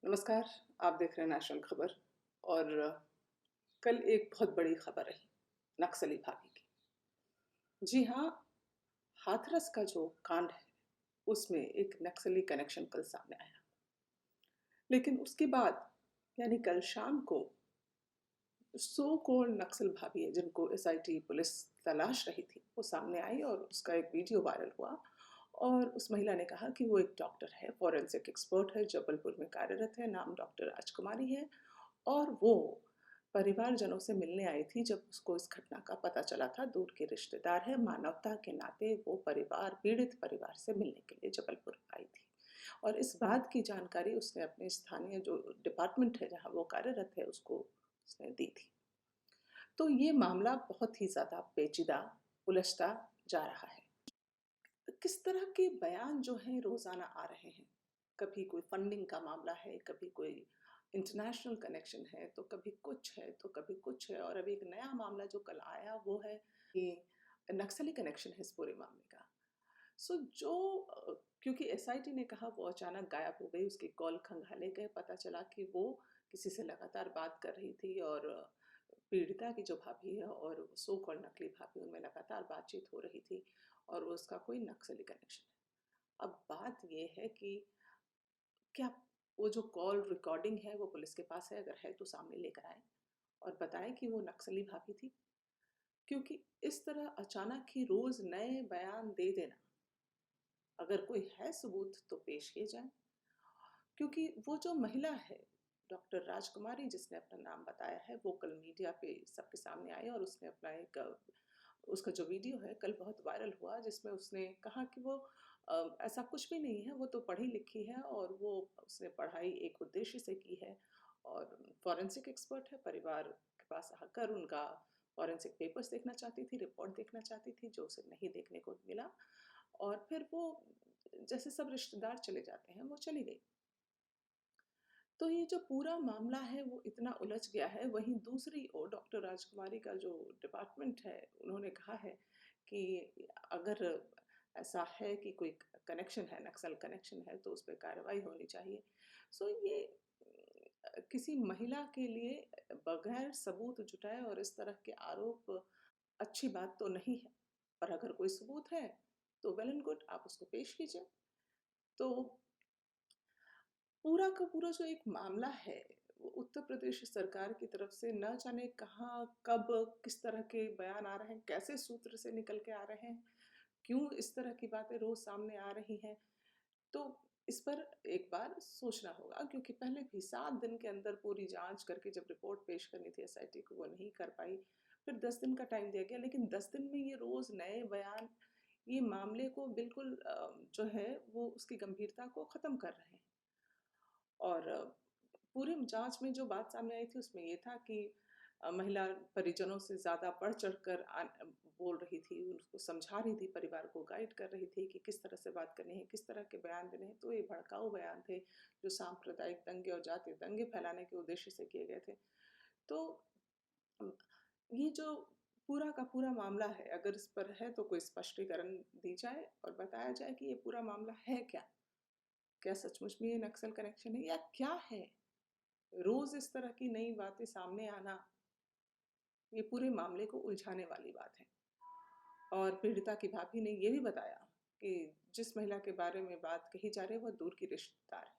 नमस्कार, आप देख रहे हैं नेशनल खबर। और कल एक बहुत बड़ी खबर रही नक्सली भाभी की। जी हाँ, हाथरस का जो कांड है उसमें एक नक्सली कनेक्शन कल सामने आया। लेकिन उसके बाद यानी कल शाम को सो कॉल्ड नक्सल भाभी है जिनको एसआईटी पुलिस तलाश रही थी, वो सामने आई और उसका एक वीडियो वायरल हुआ। और उस महिला ने कहा कि वो एक डॉक्टर है, फॉरेंसिक एक्सपर्ट है, जबलपुर में कार्यरत है, नाम डॉक्टर राजकुमारी है। और वो परिवारजनों से मिलने आई थी जब उसको इस घटना का पता चला था। दूर के रिश्तेदार है, मानवता के नाते वो परिवार, पीड़ित परिवार से मिलने के लिए जबलपुर आई थी। और इस बात की जानकारी उसने अपने स्थानीय जो डिपार्टमेंट है जहाँ वो कार्यरत है उसको उसने दी थी। तो ये मामला बहुत ही ज़्यादा पेचीदा, उलझता जा रहा है। किस तरह के बयान जो हैं रोज़ाना आ रहे हैं। कभी कोई फंडिंग का मामला है, कभी कोई इंटरनेशनल कनेक्शन है, तो कभी कुछ है, तो कभी कुछ है। और अभी एक नया मामला जो कल आया वो है कि नक्सली कनेक्शन है इस पूरे मामले का। सो जो क्योंकि एसआईटी ने कहा वो अचानक गायब हो गई, उसके कॉल खंगाले गए, पता चला कि वो किसी से लगातार बात कर रही थी। और पीड़िता की जो भाभी है और सो कॉल्ड नकली भाभी, उनमें लगातार बातचीत हो रही थी और उसका कोई नक्सली कनेक्शन है। अब बात ये है कि क्या वो जो कॉल रिकॉर्डिंग है वो पुलिस के पास है? अगर है तो सामने लेकर आए और बताएं कि वो नक्सली भाभी थी। क्योंकि इस तरह अचानक ही रोज नए बयान दे देना, अगर कोई है सबूत तो पेश किए जाएं। क्योंकि वो जो महिला है डॉक्टर राजकुमारी जिसने अपना नाम बताया है, वो कल मीडिया पे सबके सामने आई और उसने अपना एक उसका जो वीडियो है कल बहुत वायरल हुआ, जिसमें उसने कहा कि वो ऐसा कुछ भी नहीं है, वो तो पढ़ी लिखी है और वो उसने पढ़ाई एक उद्देश्य से की है और फॉरेंसिक एक्सपर्ट है। परिवार के पास आकर उनका फॉरेंसिक पेपर्स देखना चाहती थी, रिपोर्ट देखना चाहती थी, जो उसे नहीं देखने को मिला। और फिर वो जैसे सब रिश्तेदार चले जाते हैं, वो चली गई। तो ये जो पूरा मामला है वो इतना उलझ गया है। वहीं दूसरी ओर डॉक्टर राजकुमारी का जो डिपार्टमेंट है, उन्होंने कहा है कि अगर ऐसा है कि कोई कनेक्शन है, नक्सल कनेक्शन है, तो उस पर कार्रवाई होनी चाहिए। सो ये किसी महिला के लिए बगैर सबूत जुटाए और इस तरह के आरोप अच्छी बात तो नहीं है। पर अगर कोई सबूत है तो वेल एंड गुड, आप उसको पेश कीजिए। तो पूरा का पूरा जो एक मामला है, वो उत्तर प्रदेश सरकार की तरफ से न जाने कहाँ, कब, किस तरह के बयान आ रहे हैं, कैसे सूत्र से निकल के आ रहे हैं, क्यों इस तरह की बातें रोज सामने आ रही हैं। तो इस पर एक बार सोचना होगा, क्योंकि पहले भी 7 दिन के अंदर पूरी जांच करके जब रिपोर्ट पेश करनी थी एसआईटी को, वो नहीं कर पाई। फिर 10 दिन का टाइम दिया गया, लेकिन 10 दिन में ये रोज नए बयान ये मामले को बिल्कुल जो है वो उसकी गंभीरता को ख़त्म कर रहे हैं। और पूरी जांच में जो बात सामने आई थी उसमें ये था कि महिला परिजनों से ज़्यादा बढ़ चढ़कर बोल रही थी, उनको समझा रही थी, परिवार को गाइड कर रही थी कि किस तरह से बात करनी है, किस तरह के बयान देने हैं। तो ये भड़काऊ बयान थे जो सांप्रदायिक दंगे और जातीय दंगे फैलाने के उद्देश्य से किए गए थे। तो अम, ये जो पूरा का पूरा मामला है, अगर इस पर है तो कोई स्पष्टीकरण दी जाए और बताया जाए कि ये पूरा मामला है क्या। क्या सचमुच में ये नक्सल कनेक्शन है या क्या है? रोज इस तरह की नई बातें सामने आना, ये पूरे मामले को उलझाने वाली बात है। और पीड़िता की भाभी ने ये भी बताया कि जिस महिला के बारे में बात कही जा रही है वो दूर की रिश्तेदार है,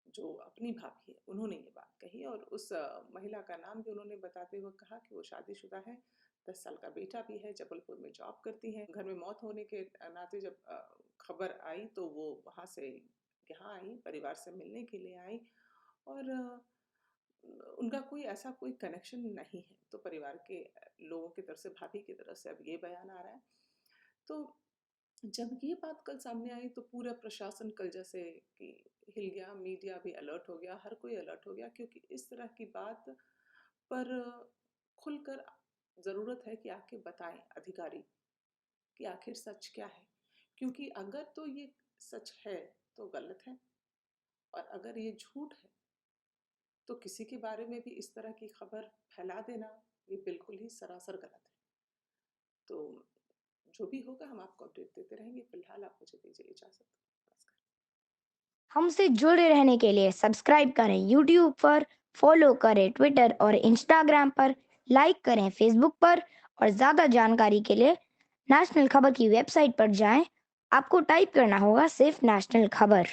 जो अपनी भाभी है, उन्होंने ये बात कही। और उस महिला का नाम भी उन्होंने बताते हुए कहा कि वो शादीशुदा है, 10 साल का बेटा भी है, जबलपुर में जॉब करती हैं। घर में मौत होने के नाते जब खबर आई तो वो वहाँ से यहाँ आई, परिवार से मिलने के लिए आई। और उनका कोई ऐसा कोई कनेक्शन नहीं है। तो परिवार के लोगों की तरफ से, भाभी की तरफ से अब ये बयान आ रहा है। तो जब ये बात कल सामने आई तो पूरा प्रशासन कल जैसे कि हिल गया, मीडिया भी अलर्ट हो गया, हर कोई अलर्ट हो गया, क्योंकि इस तरह की बात पर खुलकर ज़रूरत है कि आके बताएं अधिकारी कि आखिर सच क्या है। क्योंकि अगर तो ये सच है तो गलत है, और अगर ये झूठ है तो किसी के बारे में भी इस तरह की खबर फैला देना, ये बिल्कुल ही सरासर गलत है। तो जो भी होगा हम आपको अपडेट देते रहेंगे। फिलहाल आप मुझे दीजिए इजाज़त। नमस्कार। हमसे जुड़े रहने के लिए सब्सक्राइब करें यूट्यूब पर, फॉलो करें ट्विटर और इंस्टाग्राम पर, लाइक करें फेसबुक पर और ज़्यादा जानकारी के लिए नेशनल खबर की वेबसाइट पर जाएं। आपको टाइप करना होगा सिर्फ नेशनल खबर।